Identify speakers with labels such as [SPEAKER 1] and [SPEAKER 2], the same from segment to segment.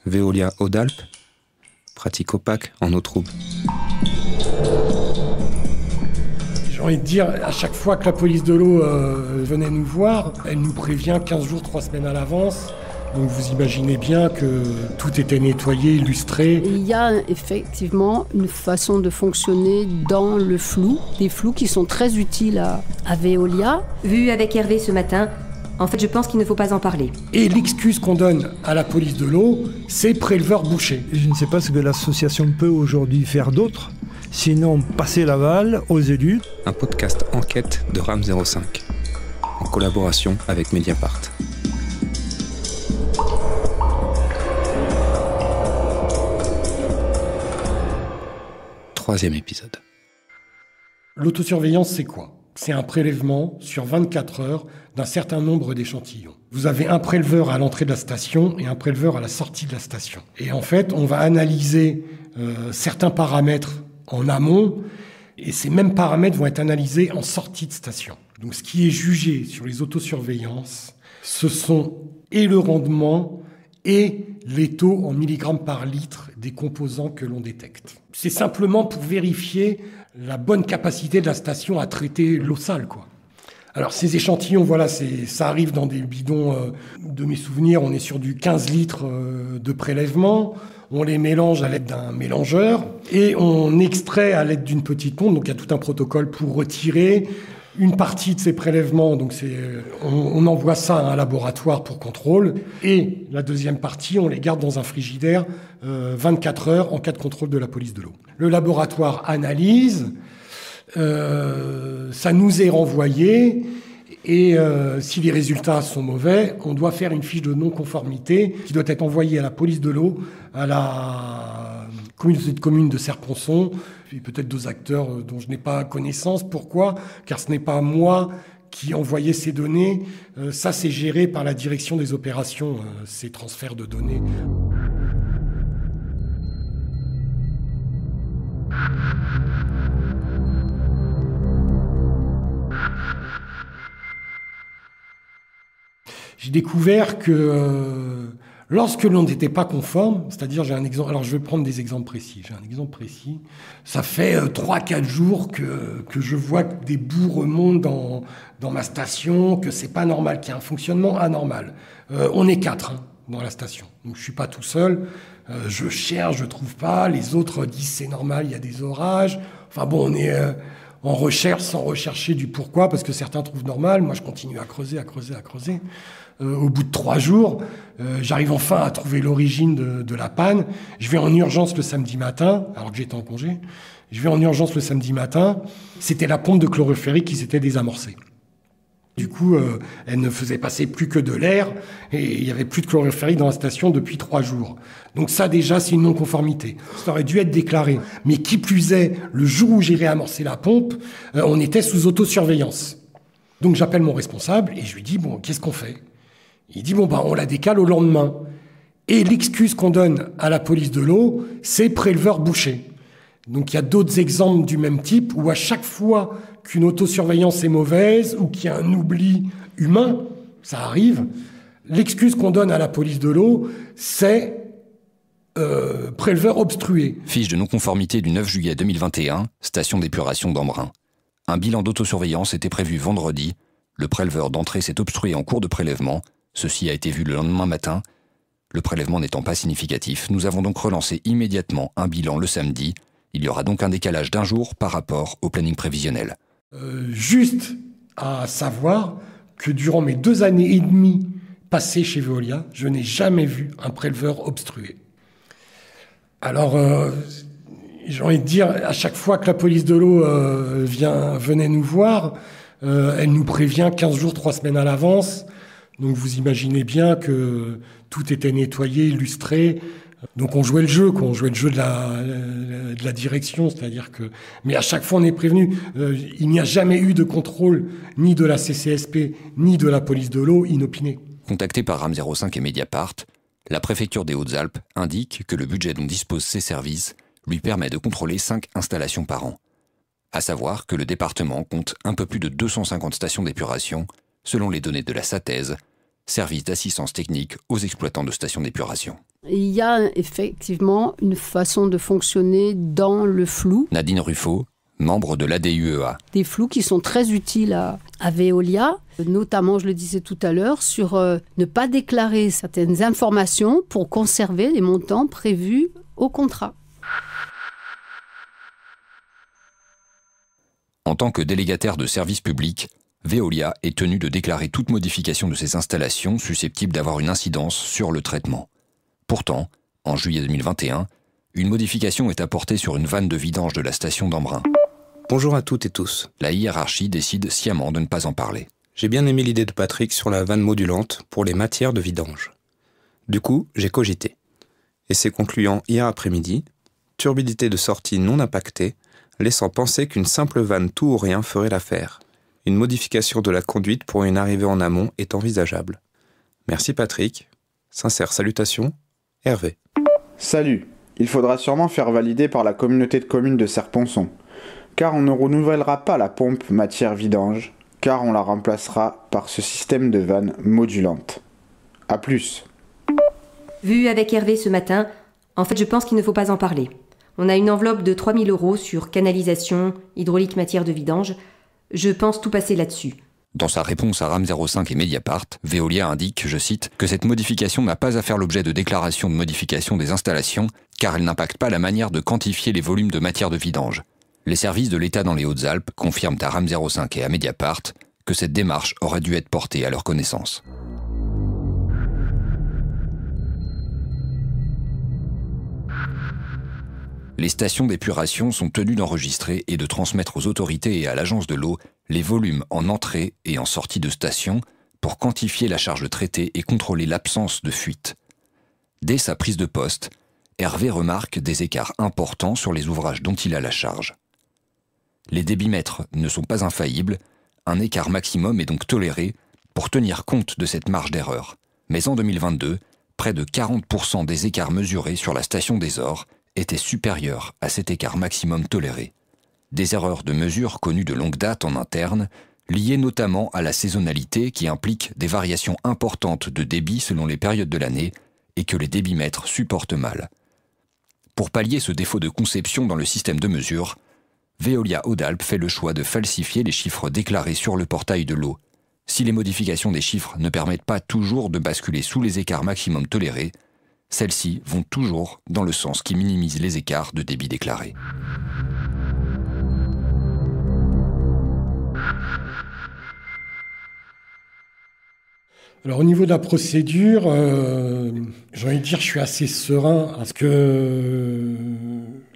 [SPEAKER 1] Veolia Hautes-Alpes, pratique opaque en eau trouble.
[SPEAKER 2] J'ai envie de dire, à chaque fois que la police de l'eau venait nous voir, elle nous prévient 15 jours, 3 semaines à l'avance. Donc vous imaginez bien que tout était nettoyé, illustré.
[SPEAKER 3] Il y a effectivement une façon de fonctionner dans le flou, des flous qui sont très utiles à Veolia.
[SPEAKER 4] Vu avec Hervé ce matin, en fait je pense qu'il ne faut pas en parler.
[SPEAKER 2] Et l'excuse qu'on donne à la police de l'eau, c'est préleveur bouché.
[SPEAKER 5] Je ne sais pas ce que l'association peut aujourd'hui faire d'autre, sinon passer l'aval aux élus.
[SPEAKER 1] Un podcast enquête de RAM 05, en collaboration avec Mediapart. Troisième épisode.
[SPEAKER 2] L'autosurveillance, c'est quoi ? C'est un prélèvement sur 24 heures d'un certain nombre d'échantillons. Vous avez un préleveur à l'entrée de la station et un préleveur à la sortie de la station. Et en fait, on va analyser certains paramètres en amont et ces mêmes paramètres vont être analysés en sortie de station. Donc ce qui est jugé sur les autosurveillances, ce sont et le rendement et les taux en milligrammes par litre des composants que l'on détecte. C'est simplement pour vérifier la bonne capacité de la station à traiter l'eau sale, quoi. Alors ces échantillons, voilà, ça arrive dans des bidons, de mes souvenirs, on est sur du 15 litres de prélèvement. On les mélange à l'aide d'un mélangeur et on extrait à l'aide d'une petite pompe. Donc il y a tout un protocole pour retirer une partie de ces prélèvements. Donc on envoie ça à un laboratoire pour contrôle. Et la deuxième partie, on les garde dans un frigidaire 24 heures en cas de contrôle de la police de l'eau. Le laboratoire analyse, ça nous est renvoyé. Et si les résultats sont mauvais, on doit faire une fiche de non-conformité qui doit être envoyée à la police de l'eau, à la communauté de communes de Serponçon, et peut-être d'autres acteurs dont je n'ai pas connaissance. Pourquoi ? Car ce n'est pas moi qui envoyais ces données. Ça, c'est géré par la direction des opérations, ces transferts de données. J'ai découvert que lorsque l'on n'était pas conforme, c'est-à-dire j'ai un exemple, alors je vais prendre des exemples précis. J'ai un exemple précis. Ça fait 3-4 jours que je vois que des boues remontent dans ma station, que c'est pas normal, qu'il y a un fonctionnement anormal. On est 4 dans la station, donc je suis pas tout seul. Je cherche, je trouve pas. Les autres disent c'est normal, il y a des orages. Enfin bon, on est en recherche sans rechercher du pourquoi, parce que certains trouvent normal. Moi, je continue à creuser. Au bout de 3 jours, j'arrive enfin à trouver l'origine de la panne. Je vais en urgence le samedi matin, alors que j'étais en congé. Je vais en urgence le samedi matin. C'était la pompe de chloroférique qui s'était désamorcée. Du coup, elle ne faisait passer plus que de l'air et il n'y avait plus de chloroférique dans la station depuis 3 jours. Donc ça, déjà, c'est une non-conformité. Ça aurait dû être déclaré. Mais qui plus est, le jour où j'ai réamorcé la pompe, on était sous autosurveillance. Donc j'appelle mon responsable et je lui dis, bon, qu'est-ce qu'on fait ? Il dit, bon, on la décale au lendemain. Et l'excuse qu'on donne à la police de l'eau, c'est préleveur bouché. Donc il y a d'autres exemples du même type où à chaque fois qu'une autosurveillance est mauvaise ou qu'il y a un oubli humain, ça arrive, l'excuse qu'on donne à la police de l'eau, c'est préleveur obstrué.
[SPEAKER 6] Fiche de non-conformité du 9 juillet 2021, station d'épuration d'Embrun. Un bilan d'autosurveillance était prévu vendredi. Le préleveur d'entrée s'est obstrué en cours de prélèvement. Ceci a été vu le lendemain matin. Le prélèvement n'étant pas significatif, nous avons donc relancé immédiatement un bilan le samedi. Il y aura donc un décalage d'1 jour par rapport au planning prévisionnel.
[SPEAKER 2] Juste à savoir que durant mes 2 années et demie passées chez Veolia, je n'ai jamais vu un préleveur obstrué. Alors, j'ai envie de dire, à chaque fois que la police de l'eau venait nous voir, elle nous prévient 15 jours, 3 semaines à l'avance. Donc vous imaginez bien que tout était nettoyé, illustré. Donc on jouait le jeu, quoi. On jouait le jeu de la direction, c'est-à-dire que... Mais à chaque fois on est prévenu. Il n'y a jamais eu de contrôle ni de la CCSP ni de la police de l'eau inopinée.
[SPEAKER 6] Contacté par RAM 05 et Mediapart, la préfecture des Hautes-Alpes indique que le budget dont disposent ces services lui permet de contrôler 5 installations par an. À savoir que le département compte un peu plus de 250 stations d'épuration, selon les données de la SATES, service d'assistance technique aux exploitants de stations d'épuration.
[SPEAKER 3] Il y a effectivement une façon de fonctionner dans le flou.
[SPEAKER 6] Nadine Ruffo, membre de l'ADUEA.
[SPEAKER 3] Des flous qui sont très utiles à Veolia, notamment, je le disais tout à l'heure, sur ne pas déclarer certaines informations pour conserver les montants prévus au contrat.
[SPEAKER 6] En tant que délégataire de service public, Veolia est tenu de déclarer toute modification de ses installations susceptible d'avoir une incidence sur le traitement. Pourtant, en juillet 2021, une modification est apportée sur une vanne de vidange de la station d'Embrun.
[SPEAKER 1] Bonjour à toutes et tous.
[SPEAKER 6] La hiérarchie décide sciemment de ne pas en parler.
[SPEAKER 1] J'ai bien aimé l'idée de Patrick sur la vanne modulante pour les matières de vidange. Du coup, j'ai cogité. Et c'est concluant hier après-midi, turbidité de sortie non impactée, laissant penser qu'une simple vanne tout ou rien ferait l'affaire. Une modification de la conduite pour une arrivée en amont est envisageable. Merci Patrick. Sincères salutations, Hervé.
[SPEAKER 7] Salut. Il faudra sûrement faire valider par la communauté de communes de Serponçon, car on ne renouvellera pas la pompe matière vidange, car on la remplacera par ce système de vanne modulante. A plus.
[SPEAKER 4] Vu avec Hervé ce matin, en fait je pense qu'il ne faut pas en parler. On a une enveloppe de 3 000 € sur canalisation, hydraulique matière de vidange. Je pense tout passer là-dessus.
[SPEAKER 6] Dans sa réponse à RAM 05 et Mediapart, Veolia indique, je cite, que cette modification n'a pas à faire l'objet de déclaration de modification des installations, car elle n'impacte pas la manière de quantifier les volumes de matière de vidange. Les services de l'État dans les Hautes-Alpes confirment à RAM 05 et à Mediapart que cette démarche aurait dû être portée à leur connaissance. Les stations d'épuration sont tenues d'enregistrer et de transmettre aux autorités et à l'agence de l'eau les volumes en entrée et en sortie de station pour quantifier la charge traitée et contrôler l'absence de fuite. Dès sa prise de poste, Hervé remarque des écarts importants sur les ouvrages dont il a la charge. Les débitmètres ne sont pas infaillibles, un écart maximum est donc toléré pour tenir compte de cette marge d'erreur. Mais en 2022, près de 40% des écarts mesurés sur la station des Ors étaient supérieurs à cet écart maximum toléré. Des erreurs de mesure connues de longue date en interne, liées notamment à la saisonnalité qui implique des variations importantes de débit selon les périodes de l'année et que les débitmètres supportent mal. Pour pallier ce défaut de conception dans le système de mesure, Veolia Hautes-Alpes fait le choix de falsifier les chiffres déclarés sur le portail de l'eau. Si les modifications des chiffres ne permettent pas toujours de basculer sous les écarts maximum tolérés, celles-ci vont toujours dans le sens qui minimise les écarts de débit déclarés.
[SPEAKER 2] Alors au niveau de la procédure, j'ai envie de dire que je suis assez serein parce que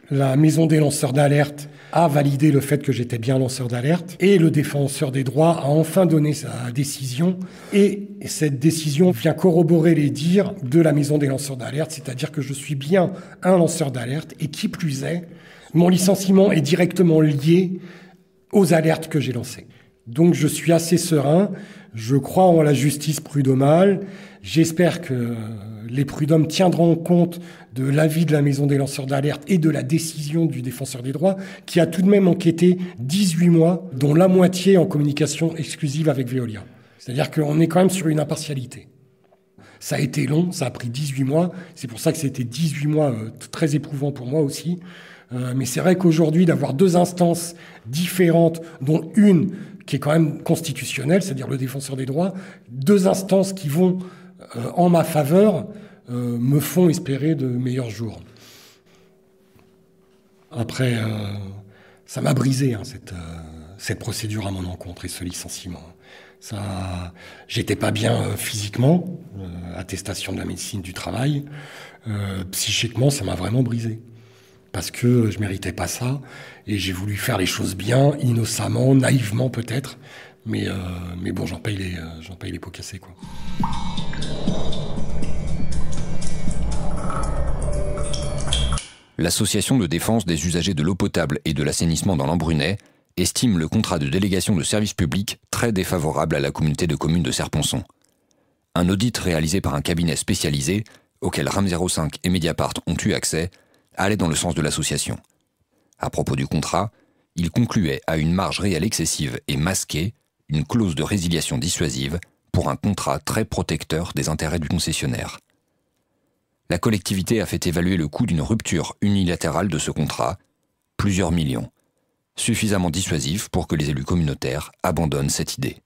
[SPEAKER 2] la maison des lanceurs d'alerte a validé le fait que j'étais bien lanceur d'alerte et le défenseur des droits a enfin donné sa décision et cette décision vient corroborer les dires de la maison des lanceurs d'alerte, c'est-à-dire que je suis bien un lanceur d'alerte et qui plus est, mon licenciement est directement lié aux alertes que j'ai lancées. Donc je suis assez serein, je crois en la justice prud'homale, j'espère que les prud'hommes tiendront compte de l'avis de la maison des lanceurs d'alerte et de la décision du défenseur des droits, qui a tout de même enquêté 18 mois, dont la moitié en communication exclusive avec Veolia. C'est-à-dire qu'on est quand même sur une impartialité. Ça a été long, ça a pris 18 mois, c'est pour ça que c'était 18 mois très éprouvants pour moi aussi. Mais c'est vrai qu'aujourd'hui, d'avoir deux instances différentes, dont une qui est quand même constitutionnelle, c'est-à-dire le défenseur des droits, deux instances qui vont en ma faveur, me font espérer de meilleurs jours. Après, ça m'a brisé, hein, cette procédure à mon encontre et ce licenciement. J'étais pas bien physiquement, attestation de la médecine du travail. Psychiquement, ça m'a vraiment brisé. Parce que je méritais pas ça, et j'ai voulu faire les choses bien, innocemment, naïvement peut-être, mais bon, j'en paye les pots cassés, quoi.
[SPEAKER 6] L'Association de défense des usagers de l'eau potable et de l'assainissement dans l'Embrunais estime le contrat de délégation de service public très défavorable à la communauté de communes de Serponçon. Un audit réalisé par un cabinet spécialisé, auquel RAM 05 et Mediapart ont eu accès, allait dans le sens de l'association. À propos du contrat, il concluait à une marge réelle excessive et masquée, une clause de résiliation dissuasive, pour un contrat très protecteur des intérêts du concessionnaire. La collectivité a fait évaluer le coût d'une rupture unilatérale de ce contrat, plusieurs millions, suffisamment dissuasif pour que les élus communautaires abandonnent cette idée.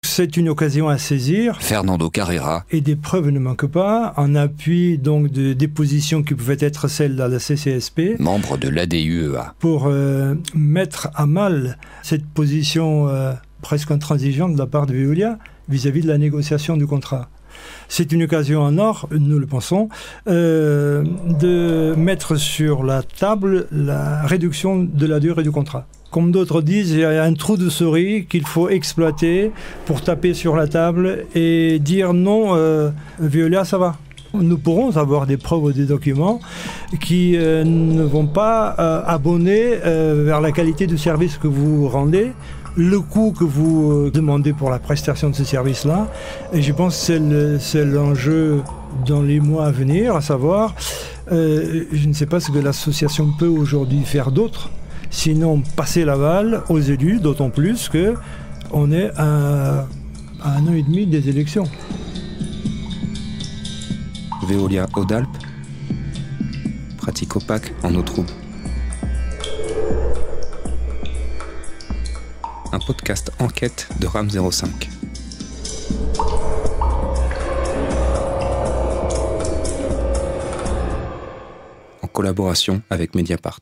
[SPEAKER 5] C'est une occasion à saisir.
[SPEAKER 6] Fernando Carrera.
[SPEAKER 5] Et des preuves ne manquent pas, en appui donc de dépositions qui pouvaient être celles de la CCSP.
[SPEAKER 6] Membre de l'ADUEA.
[SPEAKER 5] Pour mettre à mal cette position presque intransigeante de la part de Veolia vis-à-vis de la négociation du contrat. C'est une occasion en or, nous le pensons, de mettre sur la table la réduction de la durée du contrat. Comme d'autres disent, il y a un trou de souris qu'il faut exploiter pour taper sur la table et dire non, Veolia, ça va. Nous pourrons avoir des preuves ou des documents qui ne vont pas abonner vers la qualité du service que vous rendez, le coût que vous demandez pour la prestation de ce service-là. Et je pense que c'est l'enjeu dans les mois à venir, à savoir, je ne sais pas ce que l'association peut aujourd'hui faire d'autre, sinon passer l'aval aux élus, d'autant plus qu'on est à 1 an et demi des élections.
[SPEAKER 1] Veolia Hautes-Alpes, pratique opaque en eau trouble. Un podcast enquête de RAM 05. En collaboration avec Mediapart.